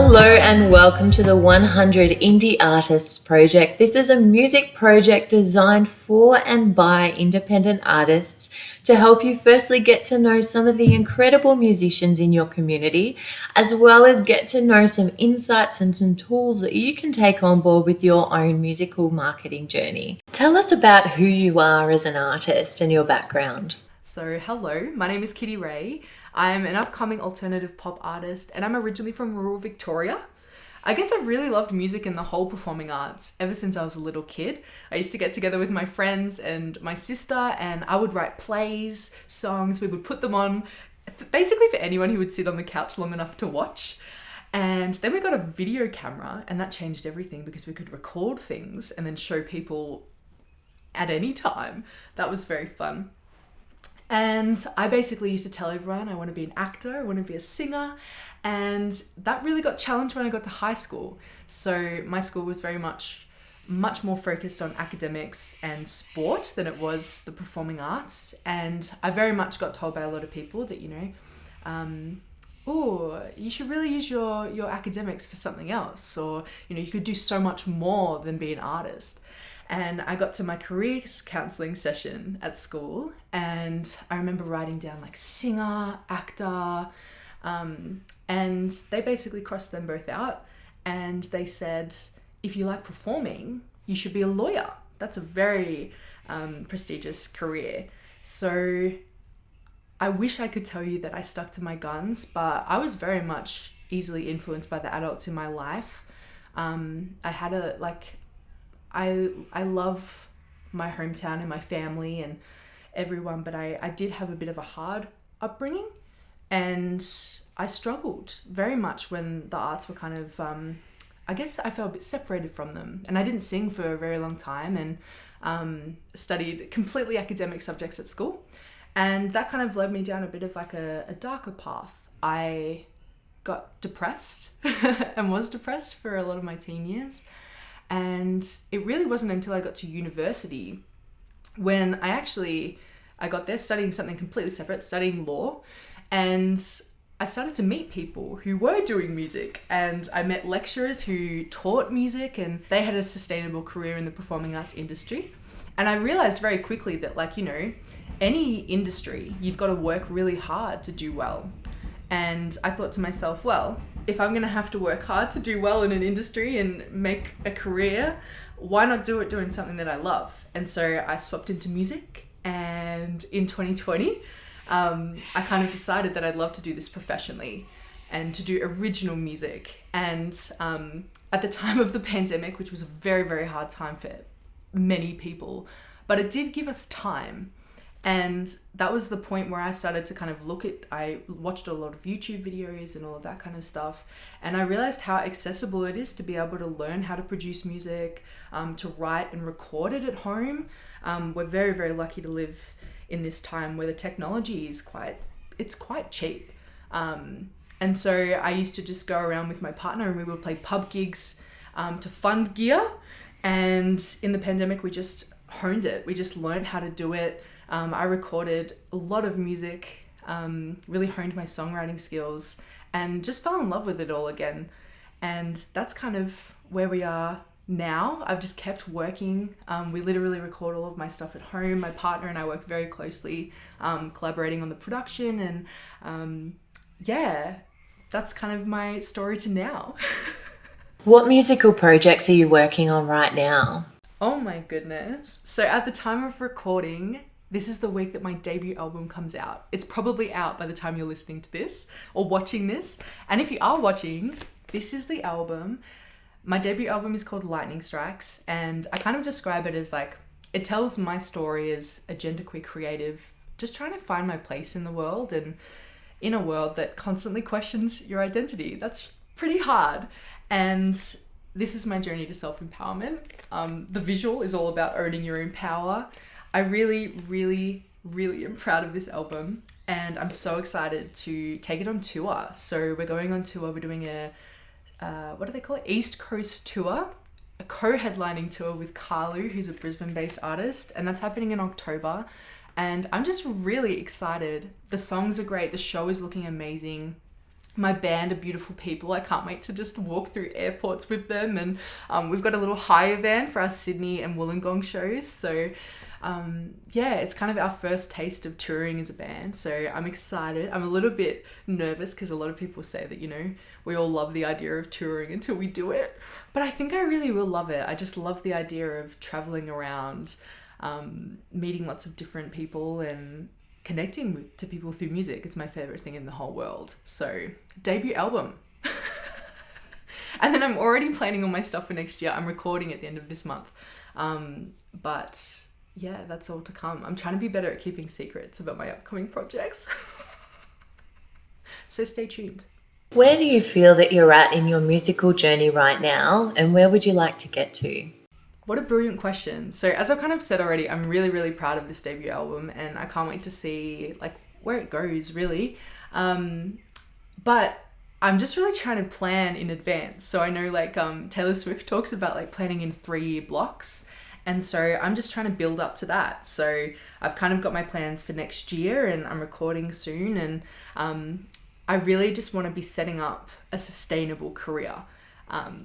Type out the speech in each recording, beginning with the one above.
Hello and welcome to the 100 Indie Artists Project. This is a music project designed for and by independent artists to help you firstly get to know some of the incredible musicians in your community, as well as get to know some insights and some tools that you can take on board with your own musical marketing journey. Tell us about who you are as an artist and your background. So hello, my name is Kitty Rae. I'm an upcoming alternative pop artist and I'm originally from rural Victoria. I guess I've really loved music and the whole performing arts ever since I was a little kid. I used to get together with my friends and my sister and I would write plays, songs, we would put them on basically for anyone who would sit on the couch long enough to watch. And then we got a video camera and that changed everything because we could record things and then show people at any time. That was very fun. And I basically used to tell everyone I want to be an actor, I want to be a singer, and that really got challenged when I got to high school. So my school was very much more focused on academics and sport than it was the performing arts, and I very much got told by a lot of people that, you should really use your academics for something else, or, you could do so much more than be an artist. And I got to my careers counselling session at school and I remember writing down like singer, actor, and they basically crossed them both out and they said, if you like performing, you should be a lawyer. That's a very prestigious career. So I wish I could tell you that I stuck to my guns, but I was very much easily influenced by the adults in my life. I love my hometown and my family and everyone, but I did have a bit of a hard upbringing and I struggled very much when the arts were kind of, I guess I felt a bit separated from them, and I didn't sing for a very long time and studied completely academic subjects at school, and that kind of led me down a bit of like a darker path. I got depressed and was depressed for a lot of my teen years. And it really wasn't until I got to university when I got there studying something completely separate, studying law, and I started to meet people who were doing music, and I met lecturers who taught music and they had a sustainable career in the performing arts industry. And I realized very quickly that any industry, you've got to work really hard to do well. And I thought to myself, well, if I'm going to have to work hard to do well in an industry and make a career, why not do it doing something that I love? And so I swapped into music, and in 2020, I kind of decided that I'd love to do this professionally and to do original music. And at the time of the pandemic, which was a very, very hard time for many people, but it did give us time. And that was the point where I started to kind of I watched a lot of YouTube videos and all of that kind of stuff. And I realized how accessible it is to be able to learn how to produce music, to write and record it at home. We're very, very lucky to live in this time where the technology is quite cheap. And so I used to just go around with my partner and we would play pub gigs to fund gear. And in the pandemic, we just honed it. We just learned how to do it. I recorded a lot of music, really honed my songwriting skills and just fell in love with it all again. And that's kind of where we are now. I've just kept working. We literally record all of my stuff at home. My partner and I work very closely, collaborating on the production, and that's kind of my story to now. What musical projects are you working on right now? Oh my goodness. So at the time of recording, this is the week that my debut album comes out. It's probably out by the time you're listening to this or watching this. And if you are watching, this is the album. My debut album is called Lightning Strikes, and I kind of describe it as it tells my story as a genderqueer creative, just trying to find my place in the world and in a world that constantly questions your identity. That's pretty hard. And this is my journey to self-empowerment. The visual is all about owning your own power. I really, really, really am proud of this album and I'm so excited to take it on tour. So we're going on tour. We're doing what do they call it? East Coast tour, a co-headlining tour with Carlu, who's a Brisbane-based artist, and that's happening in October. And I'm just really excited. The songs are great. The show is looking amazing. My band are beautiful people. I can't wait to just walk through airports with them. And we've got a little hire van for our Sydney and Wollongong shows. So yeah, it's kind of our first taste of touring as a band. So I'm excited. I'm a little bit nervous because a lot of people say that, you know, we all love the idea of touring until we do it. But I think I really will love it. I just love the idea of traveling around, meeting lots of different people and connecting to people through music is my favorite thing in the whole world. So debut album. And then I'm already planning all my stuff for next year. I'm recording at the end of this month. But yeah, that's all to come. I'm trying to be better at keeping secrets about my upcoming projects. So stay tuned. Where do you feel that you're at in your musical journey right now, and where would you like to get to? What a brilliant question. So as I kind of said already, I'm really, really proud of this debut album, and I can't wait to see like where it goes, really. But I'm just really trying to plan in advance. So I know like Taylor Swift talks about like planning in 3-year blocks. And so I'm just trying to build up to that. So I've kind of got my plans for next year, and I'm recording soon. And I really just want to be setting up a sustainable career.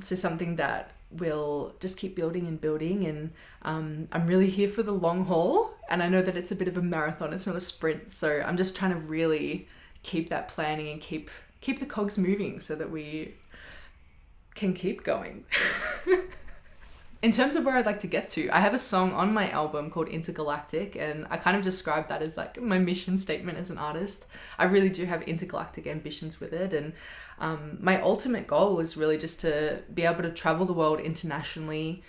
So something that will just keep building and building. And I'm really here for the long haul. And I know that it's a bit of a marathon. It's not a sprint. So I'm just trying to really keep that planning and keep the cogs moving so that we can keep going. In terms of where I'd like to get to, I have a song on my album called Intergalactic, and I kind of describe that as like my mission statement as an artist. I really do have intergalactic ambitions with it, and my ultimate goal is really just to be able to travel the world internationally,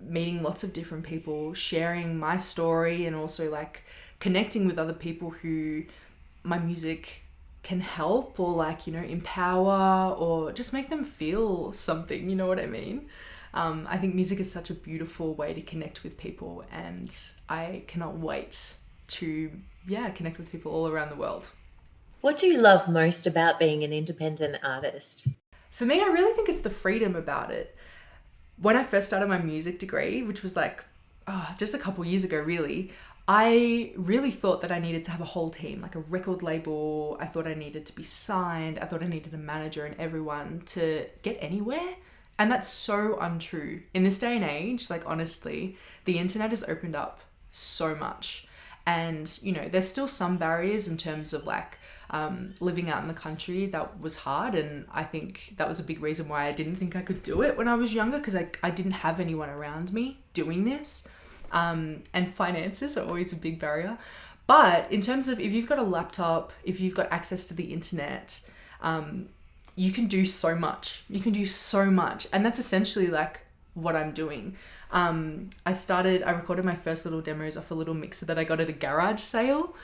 meeting lots of different people, sharing my story, and also like connecting with other people who my music can help or like, you know, empower or just make them feel something, you know what I mean? I think music is such a beautiful way to connect with people, and I cannot wait to, connect with people all around the world. What do you love most about being an independent artist? For me, I really think it's the freedom about it. When I first started my music degree, which was like just a couple years ago really, I really thought that I needed to have a whole team, like a record label. I thought I needed to be signed. I thought I needed a manager and everyone to get anywhere. And that's so untrue. In this day and age, like honestly, the internet has opened up so much. And, you know, there's still some barriers in terms of like living out in the country. That was hard. And I think that was a big reason why I didn't think I could do it when I was younger, because I didn't have anyone around me doing this. And finances are always a big barrier. But in terms of if you've got a laptop, if you've got access to the internet, you can do so much. You can do so much. And that's essentially like what I'm doing. I recorded my first little demos off a little mixer that I got at a garage sale.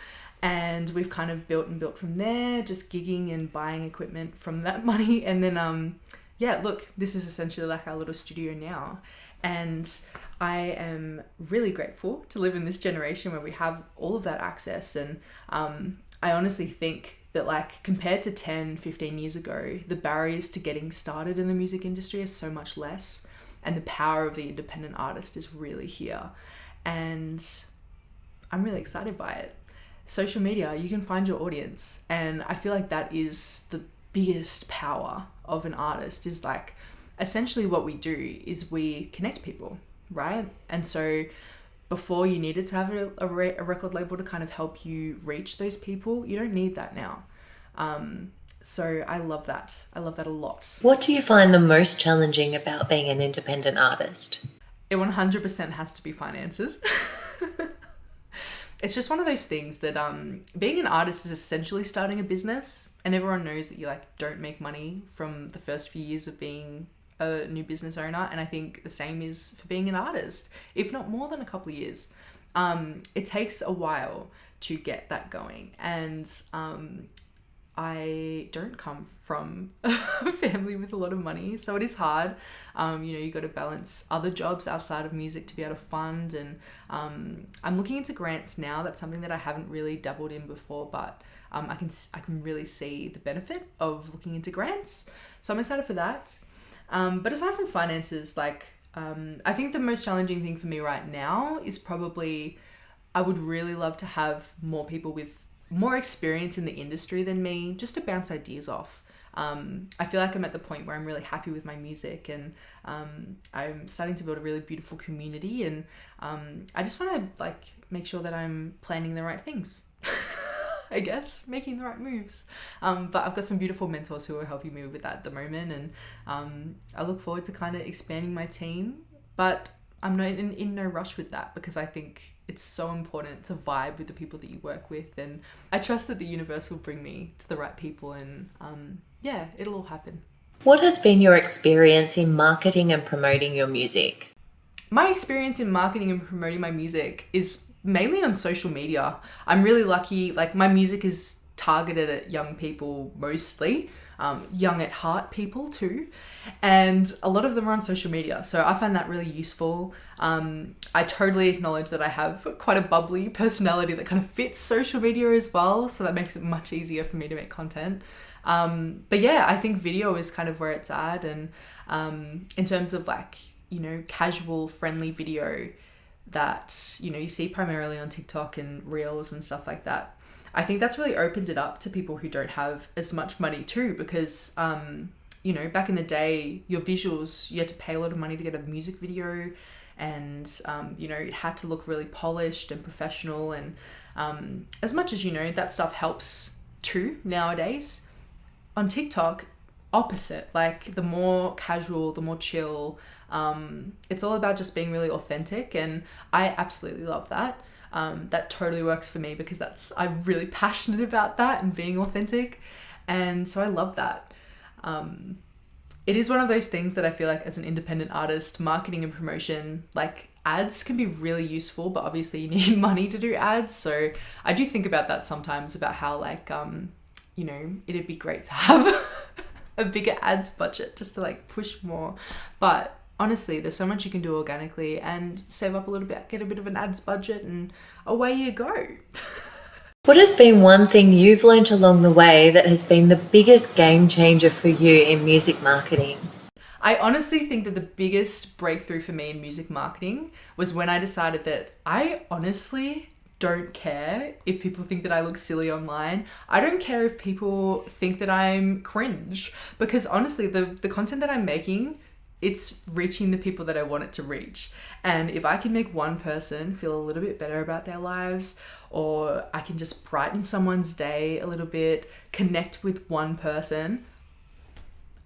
And we've kind of built from there, just gigging and buying equipment from that money. And then, look, this is essentially like our little studio now. And I am really grateful to live in this generation where we have all of that access. And I honestly think that like compared to 10, 15 years ago, the barriers to getting started in the music industry are so much less. And the power of the independent artist is really here. And I'm really excited by it. Social media, you can find your audience. And I feel like that is the biggest power of an artist, is like essentially what we do is we connect people, right? And so before you needed to have a record label to kind of help you reach those people, you don't need that now. So I love that. I love that a lot. What do you find the most challenging about being an independent artist? It 100% has to be finances. It's just one of those things that being an artist is essentially starting a business, and everyone knows that you like don't make money from the first few years of being a new business owner. And I think the same is for being an artist, if not more than a couple of years. It takes a while to get that going. And I don't come from a family with a lot of money, so it is hard. You got to balance other jobs outside of music to be able to fund. And I'm looking into grants now. That's something that I haven't really dabbled in before, but I can really see the benefit of looking into grants. So I'm excited for that. But aside from finances, I think the most challenging thing for me right now is probably, I would really love to have more people with more experience in the industry than me, just to bounce ideas off. I feel like I'm at the point where I'm really happy with my music, and I'm starting to build a really beautiful community, and I just want to like make sure that I'm planning the right things. I guess making the right moves. But I've got some beautiful mentors who are helping me with that at the moment, and I look forward to kind of expanding my team, but I'm not in no rush with that, because I think it's so important to vibe with the people that you work with, and I trust that the universe will bring me to the right people, and yeah, it'll all happen. What has been your experience in marketing and promoting your music? My experience in marketing and promoting my music is mainly on social media. I'm really lucky, like my music is targeted at young people mostly, young at heart people too, and a lot of them are on social media, so I find that really useful. I totally acknowledge that I have quite a bubbly personality that kind of fits social media as well, so that makes it much easier for me to make content. But yeah, I think video is kind of where it's at, and in terms of like, you know, casual friendly video that, you know, you see primarily on TikTok and Reels and stuff like that, I think that's really opened it up to people who don't have as much money too, because you know, back in the day, your visuals, you had to pay a lot of money to get a music video, and you know, it had to look really polished and professional, and as much as, you know, that stuff helps too nowadays, on TikTok, opposite, like the more casual, the more chill, it's all about just being really authentic, and I absolutely love that. That totally works for me, because I'm really passionate about that and being authentic, and so I love that. It is one of those things that I feel like as an independent artist, marketing and promotion, like ads can be really useful, but obviously you need money to do ads, so I do think about that sometimes, about how like you know, it'd be great to have a bigger ads budget just to like push more, but honestly, there's so much you can do organically and save up a little bit, get a bit of an ads budget, and away you go. What has been one thing you've learnt along the way that has been the biggest game changer for you in music marketing? I honestly think that the biggest breakthrough for me in music marketing was when I decided that I honestly don't care if people think that I look silly online. I don't care if people think that I'm cringe, because honestly, the content that I'm making, it's reaching the people that I want it to reach. And if I can make one person feel a little bit better about their lives, or I can just brighten someone's day a little bit, connect with one person,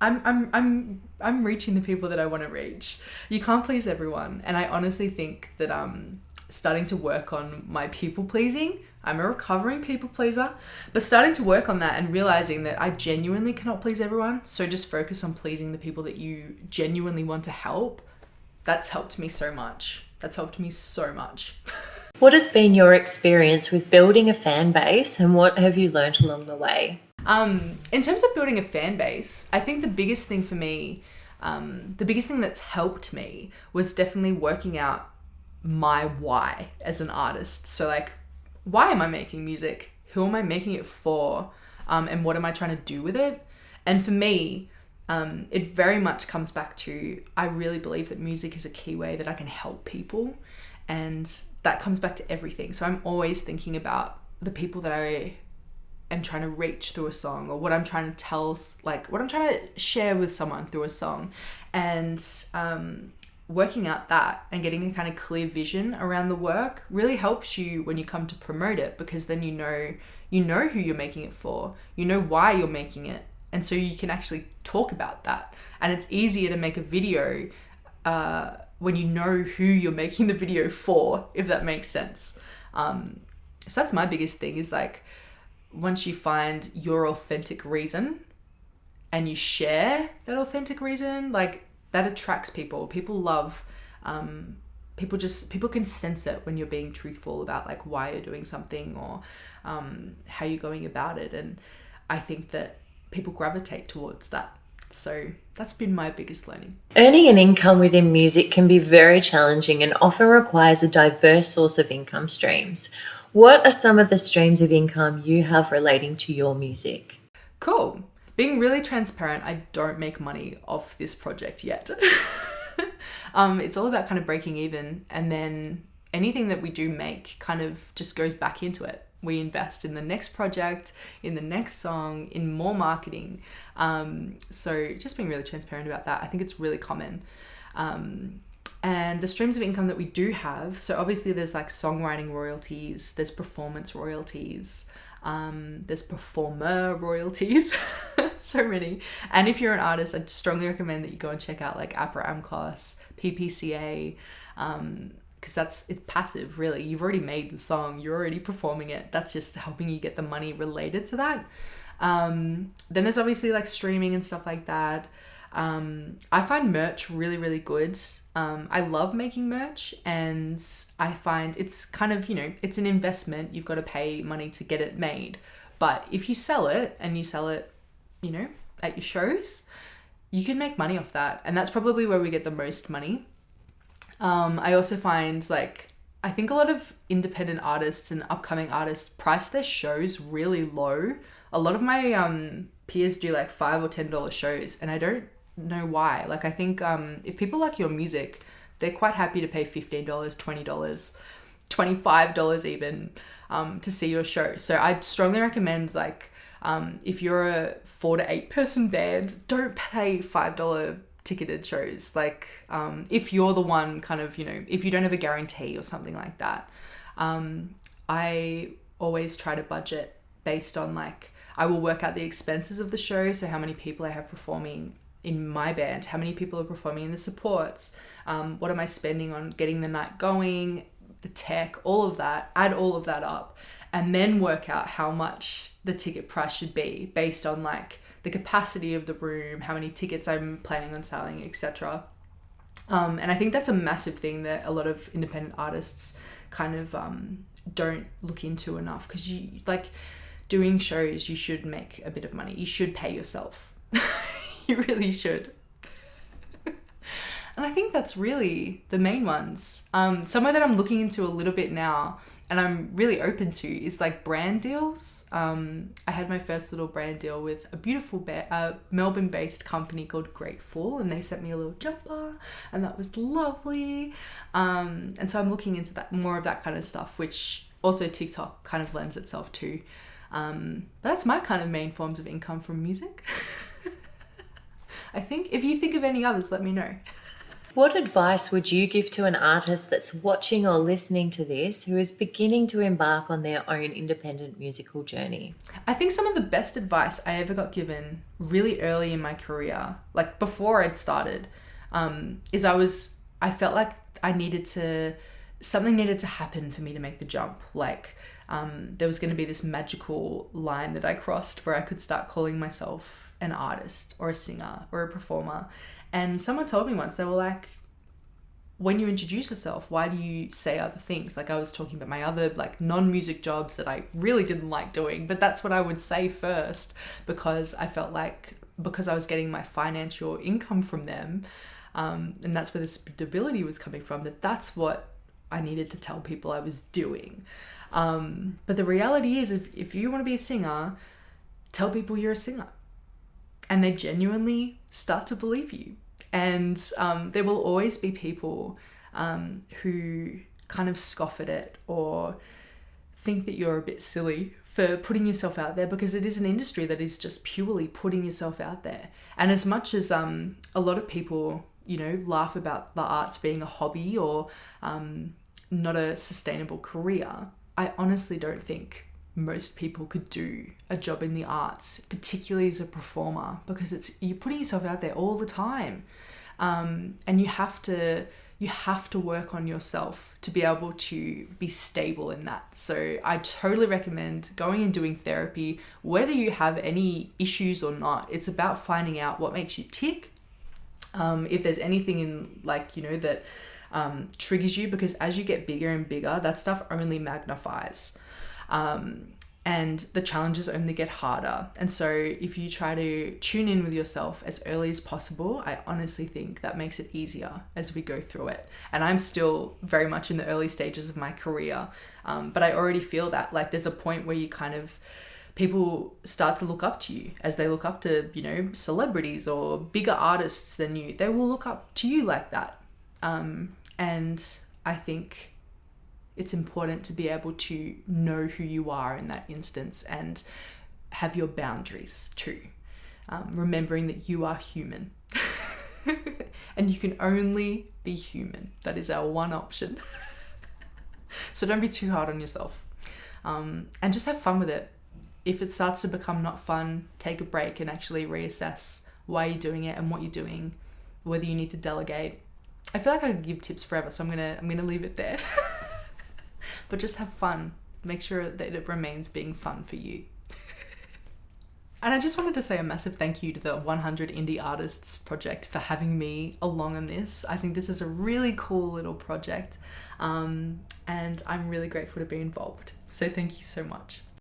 I'm reaching the people that I want to reach. You can't please everyone. And I honestly think that starting to work on my people pleasing, I'm a recovering people pleaser, but starting to work on that and realizing that I genuinely cannot please everyone, so just focus on pleasing the people that you genuinely want to help. That's helped me so much. What has been your experience with building a fan base, and what have you learnt along the way? In terms of building a fan base, I think the biggest thing for me, the biggest thing that's helped me was definitely working out my why as an artist. So like, why am I making music? Who am I making it for? And what am I trying to do with it? And for me, it very much comes back to, I really believe that music is a key way that I can help people. And that comes back to everything. So I'm always thinking about the people that I am trying to reach through a song, or what I'm trying to tell, like what I'm trying to share with someone through a song. And working out that and getting a kind of clear vision around the work really helps you when you come to promote it, because then you know who you're making it for, you know why you're making it, and so you can actually talk about that. And it's easier to make a video when you know who you're making the video for, if that makes sense. So that's my biggest thing, is like, once you find your authentic reason and you share that authentic reason, like, that attracts people. People love, people can sense it when you're being truthful about like why you're doing something, or how you're going about it. And I think that people gravitate towards that. So that's been my biggest learning. Earning an income within music can be very challenging and often requires a diverse source of income streams. What are some of the streams of income you have relating to your music? Cool. Being really transparent, I don't make money off this project yet. It's all about kind of breaking even, and then anything that we do make kind of just goes back into it. we invest in the next project, in the next song, in more marketing. So just being really transparent about that. I think it's really common. And the streams of income that we do have, so obviously there's like songwriting royalties, there's performance royalties, there's performer royalties, so many. And if you're an artist, I'd strongly recommend that you go and check out like APRA AMCOS, PPCA, because it's passive, really. You've already made the song, you're already performing it. That's just helping you get the money related to that. Then there's obviously like streaming and stuff like that. I find merch really, really good. I love making merch, and I find it's kind of, it's an investment. You've got to pay money to get it made. But if you sell it and you sell it, at your shows, you can make money off that. And that's probably where we get the most money. I also find I think a lot of independent artists and upcoming artists price their shows really low. A lot of my peers do like $5 or $10 shows, and I don't know why. I think if people like your music, they're quite happy to pay $15, $20, $25 even to see your show. So I'd strongly recommend if you're a 4 to 8 person band, don't pay $5 ticketed shows. If you're the one kind of, if you don't have a guarantee or something like that. I always try to budget based on I will work out the expenses of the show. So how many people I have performing in my band, how many people are performing in the supports, what am I spending on getting the night going, the tech, all of that, add all of that up, and then work out how much the ticket price should be based on the capacity of the room, how many tickets I'm planning on selling, etc. And I think that's a massive thing that a lot of independent artists kind of don't look into enough, because you doing shows, you should make a bit of money. You should pay yourself. You really should. And I think that's really the main ones. Somewhere that I'm looking into a little bit now, and I'm really open to, is brand deals. I had my first little brand deal with a beautiful Melbourne-based company called Grateful, and they sent me a little jumper, and that was lovely. And so I'm looking into that, more of that kind of stuff, which also TikTok kind of lends itself to. But that's my kind of main forms of income from music. I think if you think of any others, let me know. What advice would you give to an artist that's watching or listening to this who is beginning to embark on their own independent musical journey? I think some of the best advice I ever got given really early in my career, before I'd started, is I felt like something needed to happen for me to make the jump. There was going to be this magical line that I crossed where I could start calling myself an artist or a singer or a performer. And someone told me once, they were like, when you introduce yourself, why do you say other things? I was talking about my other non-music jobs that I really didn't like doing, but that's what I would say first, because I felt because I was getting my financial income from them, and that's where the stability was coming from, that's what I needed to tell people I was doing. But the reality is, if you want to be a singer, tell people you're a singer, and they genuinely start to believe you. And there will always be people who kind of scoff at it or think that you're a bit silly for putting yourself out there, because it is an industry that is just purely putting yourself out there. And as much as a lot of people, laugh about the arts being a hobby or not a sustainable career, I honestly don't think most people could do a job in the arts, particularly as a performer, because you're putting yourself out there all the time, and you have to work on yourself to be able to be stable in that. So I totally recommend going and doing therapy, whether you have any issues or not. It's about finding out what makes you tick, if there's anything in that triggers you, because as you get bigger and bigger, that stuff only magnifies. And the challenges only get harder. And so if you try to tune in with yourself as early as possible, I honestly think that makes it easier as we go through it. And I'm still very much in the early stages of my career. But I already feel that there's a point where you people start to look up to you, as they look up to, celebrities or bigger artists than you. They will look up to you like that. And I think It's important to be able to know who you are in that instance and have your boundaries too. Remembering that you are human and you can only be human. That is our one option. So don't be too hard on yourself, and just have fun with it. If it starts to become not fun, take a break and actually reassess why you're doing it and what you're doing, whether you need to delegate. I feel like I could give tips forever, so I'm gonna leave it there. But just have fun. Make sure that it remains being fun for you. And I just wanted to say a massive thank you to the 100 Indie Artists project for having me along on this. I think this is a really cool little project, and I'm really grateful to be involved. So thank you so much.